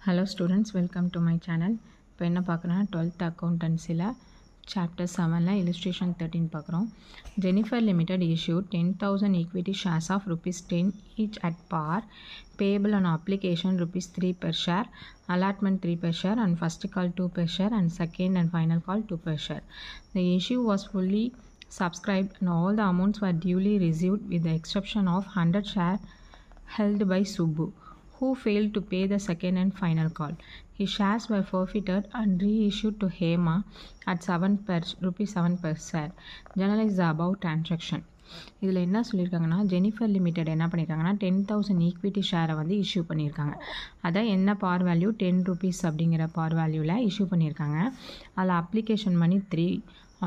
Hello students, welcome to my channel. இப்போ என்ன பார்க்குறோன்னா 12th accountancyல chapter 7ல illustration 13 பார்க்குறோம். Jennifer Limited issued 10,000 equity shares of rupees 10 each at par, payable on application rupees 3 per share, allotment 3 per share, and first call 2 per share, and second and final call 2 per share. The issue was fully subscribed and all the amounts were duly received with the exception of 100 share held by Subbu, who failed to pay the second and final call. His shares were forfeited and reissued to Hema at rupees 7 per share. Journalize the above transaction. இதில் என்ன சொல்லியிருக்காங்கன்னா, Jennifer limited என்ன பண்ணியிருக்காங்கன்னா 10,000 equity ஷேரை வந்து issue பண்ணியிருக்காங்க. அதான் என்ன பார் வேல்யூ 10 rupees அப்படிங்கிற பார் வேல்யூவில் இஷ்யூ பண்ணியிருக்காங்க. அதில் application money 3,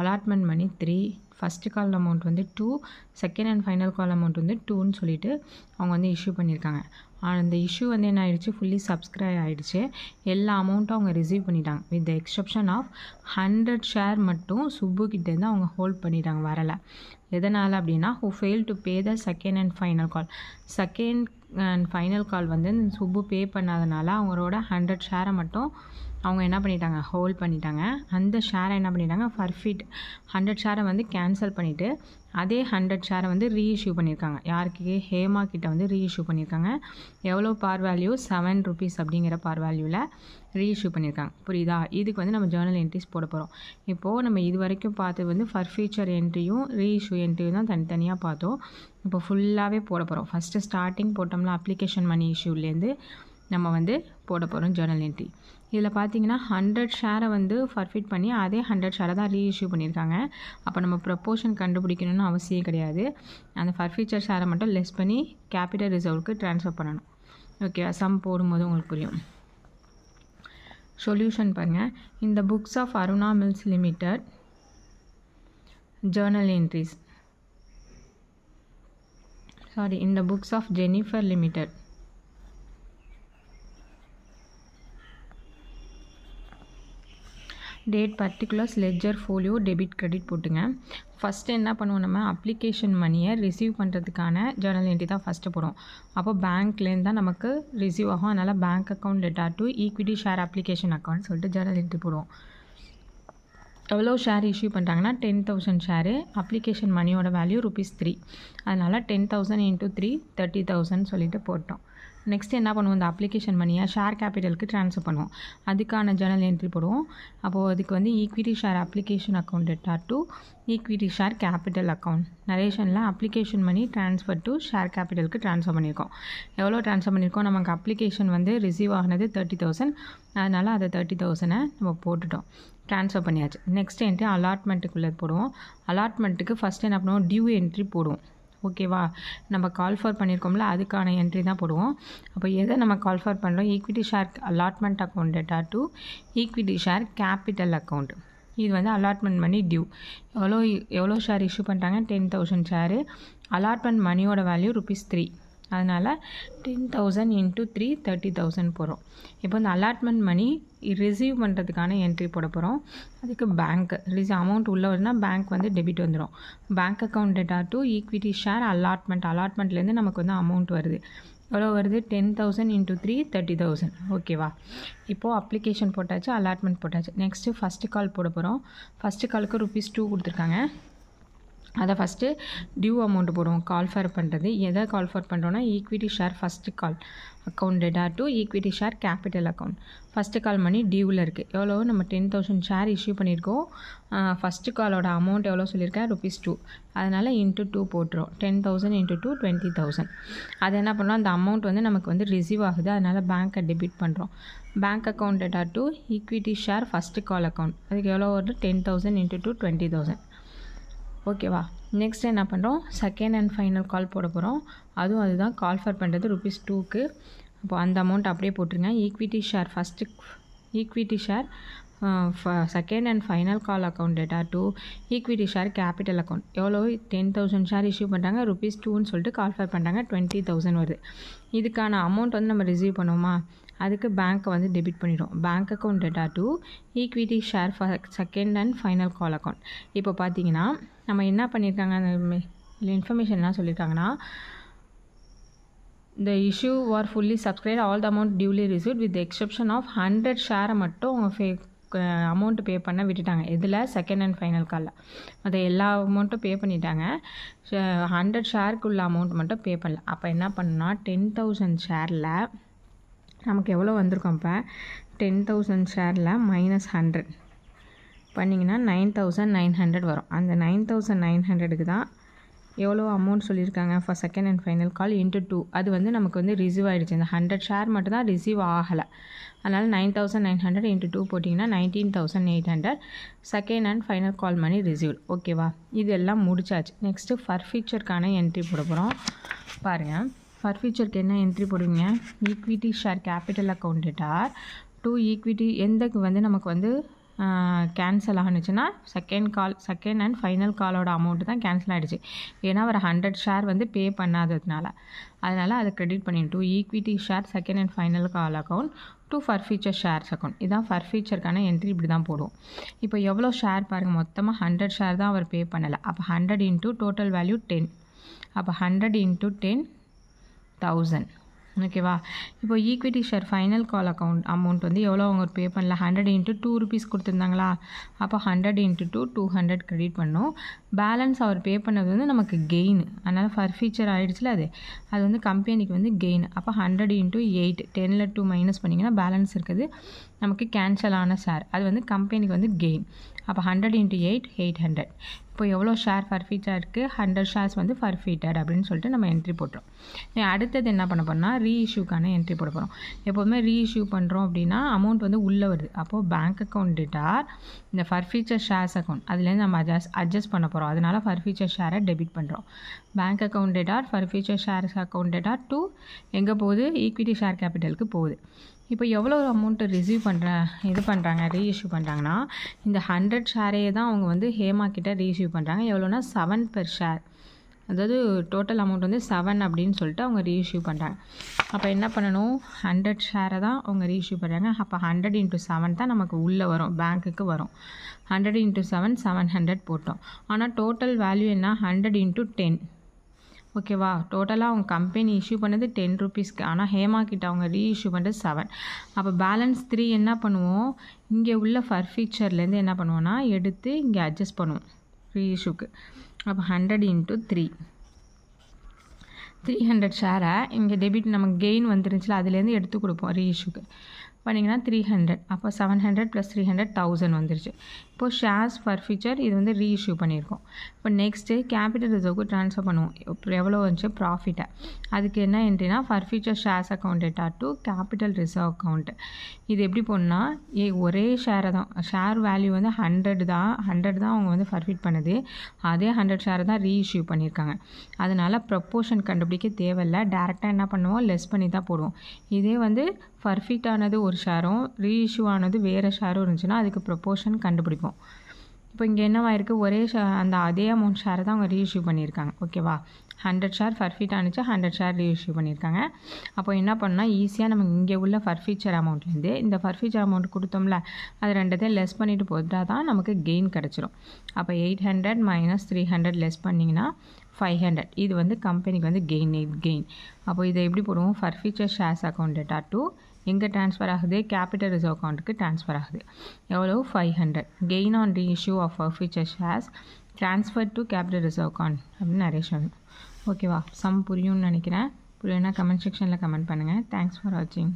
allotment money 3, first call amount வந்து 2, second and final call amount வந்து 2ன்னு சொல்லிட்டு அவங்க வந்து இஷ்யூ பண்ணியிருக்காங்க. அந்த இஷ்யூ வந்து என்ன ஆகிடுச்சு, ஃபுல்லி சப்ஸ்கிரைப் ஆகிடுச்சு. எல்லா அமௌண்ட்டும் அவங்க ரிசீவ் பண்ணிட்டாங்க. With the exception of 100 share மட்டும் சுப்புக்கிட்டேருந்து அவங்க ஹோல்ட் பண்ணிட்டாங்க, வரலை. எதனால் அப்படின்னா, who fail to pay the second and final call. Second and final call வந்து சுப்பு பே பண்ணாதனால அவங்களோட 100 ஷேரை மட்டும் அவங்க என்ன பண்ணிட்டாங்க, ஹோல்ட் பண்ணிட்டாங்க. அந்த ஷேரை என்ன பண்ணிட்டாங்க, ஃபர்ஃபிட் 100 ஷேரை வந்து கேன்சல் பண்ணிவிட்டு அதே 100 ஷேரை வந்து ரீஇஷ்யூ பண்ணியிருக்காங்க. யாருக்கு, ஹேமா கிட்ட வந்து ரீஇஷ்யூ பண்ணியிருக்காங்க. எவ்வளோ பார் வேல்யூ, 7 rupees அப்படிங்கிற பார் வேல்யூவில் ரீஇஷ்யூ பண்ணியிருக்காங்க. புரியுதா? இதுக்கு வந்து நம்ம ஜேர்னல் என்ட்ரிஸ் போட போகிறோம். இப்போது நம்ம இது வரைக்கும் பார்த்தது வந்து ஃபர்ஃபீச்சர் என்ட்ரியும் ரீஇஷ்யூ என்ட்ரியும் தான் தனித்தனியாக பார்த்தோம். இப்போ ஃபுல்லாகவே போட போகிறோம். ஃபஸ்ட்டு ஸ்டார்டிங் போட்டோம்னா அப்ளிகேஷன் மணி இஷ்யூலேருந்து நம்ம வந்து போட போகிறோம் ஜேர்னல் என்ட்ரி. இதில் பார்த்தீங்கன்னா 100 ஷேரை வந்து ஃபர்ஃபிட் பண்ணி அதே 100 ஷேரை தான் ரீஇஷ்யூ பண்ணியிருக்காங்க. அப்போ நம்ம ப்ரொப்போர்ஷன் கண்டுபிடிக்கணும்னு அவசியம் கிடையாது. அந்த ஃபர்ஃபீச்சர் ஷேரை மட்டும் லெஸ் பண்ணி கேபிட்டல் ரிசர்வுக்கு ட்ரான்ஸ்ஃபர் பண்ணணும். ஓகே, சம் போடும்போது உங்களுக்கு புரியும். சொல்யூஷன் பாருங்கள். இந்த books of Aruna mills limited journal entries, in the books of Jennifer Limited, date, particulars, ledger, folio, debit, credit போட்டுங்க. ஃபஸ்ட்டு என்ன பண்ணுவோம், நம்ம அப்ளிகேஷன் மணியை ரிசீவ் பண்ணுறதுக்கான ஜேர்னல் என்ட்ரி தான் ஃபஸ்ட்டு போடுவோம். அப்போ பேங்க்லேருந்து தான் நமக்கு ரிசீவ் ஆகும். அதனால் bank account data to equity share application account சொல்லிட்டு ஜேர்னல் என்ட்ரி போடுவோம். எவ்வளோ ஷேர் இஷ்யூ பண்ணுறாங்கன்னா 10,000 ஷேரு. அப்ளிகேஷன் மணியோட வேல்யூ ₹3. அதனால் 10,000 × 3 30,000 சொல்லிட்டு போட்டோம். நெக்ஸ்ட் என்ன பண்ணுவோம், இந்த அப்ளிகேஷன் மணியை ஷேர் கேபிட்டலுக்கு ட்ரான்ஸ்ஃபர் பண்ணுவோம். அதுக்கான ஜேர்னல் என்ட்ரி போடுவோம். அப்போது அதுக்கு வந்து equity share application account data to equity share capital account. நரேஷனில் application money transfer to share கேபிட்டலுக்கு ட்ரான்ஸ்ஃபர் பண்ணியிருக்கோம். எவ்வளோ ட்ரான்ஸ்ஃபர் பண்ணியிருக்கோம், நமக்கு அப்ளிகேஷன் வந்து ரிசீவ் ஆகினது 30,000. அதனால் அதை 30,000 நம்ம போட்டுட்டோம், ட்ரான்ஸ்ஃபர் பண்ணியாச்சு. நெக்ஸ்ட் என்ட்ரி அலாட்மெண்ட்டுக்குள்ளே போடுவோம். அலாட்மெண்ட்டுக்கு ஃபஸ்ட்டு என்ன பண்ணுவோம், டியூ என்ட்ரி போடுவோம். ஓகேவா? நம்ம கால் ஃபார் பண்ணியிருக்கோம்ல, அதுக்கான என்ட்ரி தான் போடுவோம். அப்போ எதை நம்ம கால் ஃபார் பண்ணுறோம், equity share allotment account data to equity share capital account. இது வந்து அலாட்மெண்ட் மணி டியூ. எவ்வளோ ஷேர் இஷ்யூ பண்ணுறாங்க, 10,000 ஷேரு. அலாட்மெண்ட் மணியோட வேல்யூ ₹3. அதனால் 10,000 × 3 30,000 போடுறோம். இப்போ இந்த அலாட்மெண்ட் மணி ரிசீவ் பண்ணுறதுக்கான என்ட்ரி போட போகிறோம். அதுக்கு பேங்க் அமௌண்ட் உள்ளே வருதுன்னா பேங்க் வந்து டெபிட் வந்துடும். Bank account data to equity share அலாட்மெண்ட்லேருந்து நமக்கு வந்து அமௌண்ட் வருது. எவ்வளோ வருது, 10,000 × 3 30,000. ஓகேவா? இப்போது அப்ளிகேஷன் போட்டாச்சு, அலாட்மெண்ட் போட்டாச்சு. நெக்ஸ்ட்டு ஃபஸ்ட்டு கால் போட போகிறோம். ஃபஸ்ட்டு காலுக்கு ₹2 கொடுத்துருக்காங்க. அதை ஃபஸ்ட்டு டியூ அமௌண்ட்டு போடுவோம். கால் ஃபார் பண்ணுறது எதை கால் ஃபார் பண்ணுறோன்னா equity share first call account data to equity share capital account. First call money டியூவில் இருக்குது. எவ்வளோ, நம்ம 10,000 ஷேர் இஷ்யூ பண்ணியிருக்கோம். ஃபஸ்ட்டு காலோட அமௌண்ட் எவ்வளோ சொல்லியிருக்கேன், ₹2. அதனால் × 2 போட்டுரும். 10,000 × 2 20,000. அது என்ன பண்ணோம், அந்த அமௌண்ட் வந்து நமக்கு வந்து ரிசீவ் ஆகுது. அதனால் பேங்க்கை டெபிட் பண்ணுறோம். Bank account data to equity share first call account. அதுக்கு எவ்வளோ வருது, 10,000 × 2 20,000. ஓகேவா? நெக்ஸ்ட் என்ன பண்ணுறோம், செகண்ட் அண்ட் ஃபைனல் கால் போட போகிறோம். அதுதான் கால் ஃபார் பண்ணுறது ₹2க்கு. அப்போ அந்த அமௌண்ட் அப்படியே போட்டுருங்க. Equity share second and final call account data to equity share capital account. எவ்வளோ, 10,000 ஷேர் இஷ்யூ பண்ணுறாங்க, ₹2ன்னு சொல்லிட்டு கால் ஃபார் பண்ணுறாங்க, 20,000 வருது. இதுக்கான அமௌண்ட் வந்து நம்ம ரிசீவ் பண்ணுவோமா, அதுக்கு பேங்க்கை வந்து டெபிட் பண்ணிடும். Bank account data to equity share second and final call account. இப்போ பார்த்தீங்கன்னா நம்ம என்ன பண்ணியிருக்காங்க, அந்த இன்ஃபர்மேஷன் என்ன சொல்லியிருக்காங்கன்னா, the issue were fully subscribed, all the amount duly received with the exception of 100 ஷேரை மட்டும் அவங்க அமௌண்ட்டு பே பண்ண விட்டுட்டாங்க. இதில் செகண்ட் அண்ட் ஃபைனல் காலில் அதை எல்லா அமௌண்ட்டும் பே பண்ணிட்டாங்க. 100 ஷேருக்குள்ள அமௌண்ட் மட்டும் பே பண்ணல. அப்போ என்ன பண்ணால் 10,000 ஷேரில் நமக்கு எவ்வளோ வந்திருக்கோம்? இப்போ 10,000 ஷேரில் -100 பண்ணிங்கன்னா 9,900 வரும். அந்த 9,900க்கு தான் எவ்வளோ அமௌண்ட் சொல்லியிருக்காங்க for second and final call into 2. அது வந்து நமக்கு வந்து ரிசீவ் ஆகிடுச்சு. இந்த 100 ஷேர் மட்டும் தான் ரிசீவ் ஆகலை. அதனால் 9,900 இன்ட்டு 2 போட்டிங்கன்னா 19,800 second and final call money received. ஓகேவா? இது எல்லாம் முடிச்சாச்சு. நெக்ஸ்ட்டு ஃபர்ஃபீச்சருக்கான என்ட்ரி போட போகிறோம். பாருங்கள், ஃபர்ஃபீச்சருக்கு என்ன என்ட்ரி போடுவீங்க? Equity share capital account data to equity எந்தக்கு வந்து நமக்கு வந்து கேன்சல் ஆணுச்சுன்னா செகண்ட் அண்ட் ஃபைனல் காலோட அமௌண்ட்டு தான் கேன்சல் ஆகிடுச்சு. ஏன்னா ஒரு 100 ஷேர் வந்து பே பண்ணாததுனால. அதனால் அதை க்ரெடிட் பண்ணிட்டு equity share second and final call account to ஃபர்ஃபீச்சர் shares account. இதான் ஃபர்ஃபீச்சருக்கான என்ட்ரி. இப்படி தான் போடுவோம். இப்போ எவ்வளோ ஷேர் பாருங்கள், மொத்தமாக 100 ஷேர் தான் அவர் பே பண்ணலை. அப்போ 100 இன்ட்டு டோட்டல் வேல்யூ 10. அப்போ 100 இன்ட்டு 10,000. ஓகேவா? இப்போ equity share final call amount வந்து எவ்வளோ அவங்க பே பண்ணல? 100 இன்ட்டு 2 ருபீஸ் கொடுத்துருந்தாங்களா? அப்போ 100 இன்ட்டு 2 200 க்ரெடிட் பண்ணோம். பேலன்ஸ் அவர் பே பண்ணது வந்து நமக்கு கெயின். அதனால் ஃபர்ஃபீச்சர் ஆகிடுச்சுல, அது வந்து கம்பெனிக்கு வந்து கெயின். அப்போ 100 இன்ட்டு 8 10ல் 2 மைனஸ் பண்ணிங்கன்னா பேலன்ஸ் இருக்குது நமக்கு கேன்சல் ஆன ஷேர். அது வந்து கம்பெனிக்கு வந்து கெயின். அப்போ 100 இன்ட்டு 8 800. இப்போ எவ்வளோ ஷேர் ஃபர்ஃபீட்டாக இருக்குது? 100 ஷேர்ஸ் வந்து ஃபர்ஃபீட்டட் அப்படின்னு சொல்லிட்டு நம்ம என்ட்ரி போட்டுரும். அடுத்தது என்ன பண்ண போகிறோம்னா ரீஇஷ்யூக்கான என்ட்ரி போட போகிறோம். எப்போதுமே ரீஇஷ்யூ பண்ணுறோம் அப்படின்னா அமௌண்ட் வந்து உள்ளே வருது. அப்போது பேங்க் அக்கௌண்ட் டேட்டார் இந்த ஃபர்ஃபீச்சர் ஷேர்ஸ் அக்கௌண்ட் அதுலேருந்து நம்ம அட்ஜஸ்ட் பண்ண போகிறோம். அதனால் ஃபர்ஃபீச்சர் ஷேரை டெபிட் பண்ணுறோம். Bank account debtor forfeiture shares account debtor to எங்கே போகுது? ஈக்விட்டி ஷேர் கேபிட்டலுக்கு போகுது. இப்போ எவ்வளோ அமௌண்ட்டு பண்ணுறாங்க ரீஇஷ்யூ பண்ணுறாங்கன்னா இந்த 100 ஷேரையே தான் அவங்க வந்து ஹேமா கிட்ட ரீஇஷ்யூ பண்ணுறாங்க. எவ்வளோனா 7 பெர் ஷேர். அதாவது டோட்டல் அமௌண்ட் வந்து 7 அப்படின்னு சொல்லிட்டு அவங்க ரீஇஷ்யூ பண்ணுறாங்க. அப்போ என்ன பண்ணணும்? 100 ஷேரை தான் அவங்க ரீஇஷ்யூ பண்ணுறாங்க. அப்போ 100 இன்ட்டு 7 தான் நமக்கு உள்ளே வரும், பேங்க்குக்கு வரும். 100 இன்ட்டு 7 700 போட்டோம். ஆனால் டோட்டல் வேல்யூ என்ன? 100 இன்ட்டு 10. ஓகேவா? டோட்டலாக அவங்க கம்பெனி இஷ்யூ பண்ணது 10 ருபீஸ்க்கு. ஆனால் ஹேமா கிட்ட அவங்க ரீஇஷ்யூ பண்ணுறது 7. அப்போ பேலன்ஸ் 3 என்ன பண்ணுவோம்? இங்கே உள்ள ஃபர்ஃபீச்சர்லேருந்து என்ன பண்ணுவோன்னா எடுத்து இங்கே அட்ஜஸ்ட் பண்ணுவோம் ரீஇஷ்யூக்கு. அப்போ 100 இன்ட்டு 3 300 ஷேரை இங்கே டெபிட் நமக்கு கெயின் வந்துருந்துச்சுல அதுலேருந்து எடுத்து கொடுப்போம் ரீஇஷ்யூக்கு. பண்ணிங்கன்னா 300. அப்போ 700 + 300 1000 வந்துருச்சு. இப்போது ஷேர்ஸ் ஃபர்ஃபீச்சர் இது வந்து ரீஇஷ்யூ பண்ணியிருக்கோம். இப்போ நெக்ஸ்ட்டு கேபிட்டல் ரிசர்வுக்கு ட்ரான்ஸ்ஃபர் பண்ணுவோம். இப்போ எவ்வளோ வந்துச்சு ப்ராஃபிட்டை? அதுக்கு என்ன என்ட்ரினா forfeiture shares account data to capital reserve account. இது எப்படி போடணும்னா ஒரே ஷேரை தான் ஷேர் வேல்யூ வந்து 100 தான் அவங்க வந்து ஃபர்ஃபீட் பண்ணுது. அதே 100 ஷேரை தான் ரீஇஷ்யூ பண்ணியிருக்காங்க. அதனால் ப்ரொப்போர்ஷன் கண்டுபிடிக்க தேவையில்லை. டேரெக்டாக என்ன பண்ணுவோம்? லெஸ் பண்ணி தான் போடுவோம். இதே வந்து ஃபர்ஃபீட் ஆனது ஒரு ஷேரும் ரீஇஷ்யூ ஆனது வேறு ஷேரும் இருந்துச்சுன்னா அதுக்கு ப்ரொப்போர்ஷன் கண்டுபிடிப்போம். இப்போ இங்கே என்னவாயிருக்கு? ஒரே அதே அமௌண்ட் ஷேரை தான் அவங்க ரீஇஷ்யூ பண்ணியிருக்காங்க. ஓகேவா? 100 ஷேர் ஃபர்ஃபீட் ஆனிச்சு, 100 ஷேர் ரீஇஷ்யூ பண்ணியிருக்காங்க. அப்போ என்ன பண்ணால் ஈஸியாக நம்ம இங்கே உள்ள ஃபர்ஃபீச்சர் அமௌண்ட்லேருந்து இந்த ஃபர்ஃபீச்சர் அமௌண்ட் கொடுத்தோம்ல அது ரெண்டத்தையும் லெஸ் பண்ணிவிட்டு போட்டால் தான் நமக்கு கெயின் கிடச்சிரும். அப்போ 800 - 300 லெஸ் பண்ணிங்கன்னா 500. இது வந்து கம்பெனிக்கு வந்து கெயின். அப்போ இதை எப்படி போடுவோம்? Forfeiture shares account debtor to எங்கே ட்ரான்ஸ்ஃபர் ஆகுது? கேபிட்டல் ரிசர்வ் அக்கௌண்ட்டுக்கு ட்ரான்ஸ்ஃபர் ஆகுது. எவ்வளோ? 500. Gain on reissue of forfeiture shares transfer to capital reserve account அப்படின்னு நிறைய சொல்லணும். ஓகேவா? சம் புரியும்னு நினைக்கிறேன். புரியும்னா கமெண்ட் செக்ஷனில் கமெண்ட் பண்ணுங்கள். தேங்க்ஸ் ஃபார் வாட்சிங்.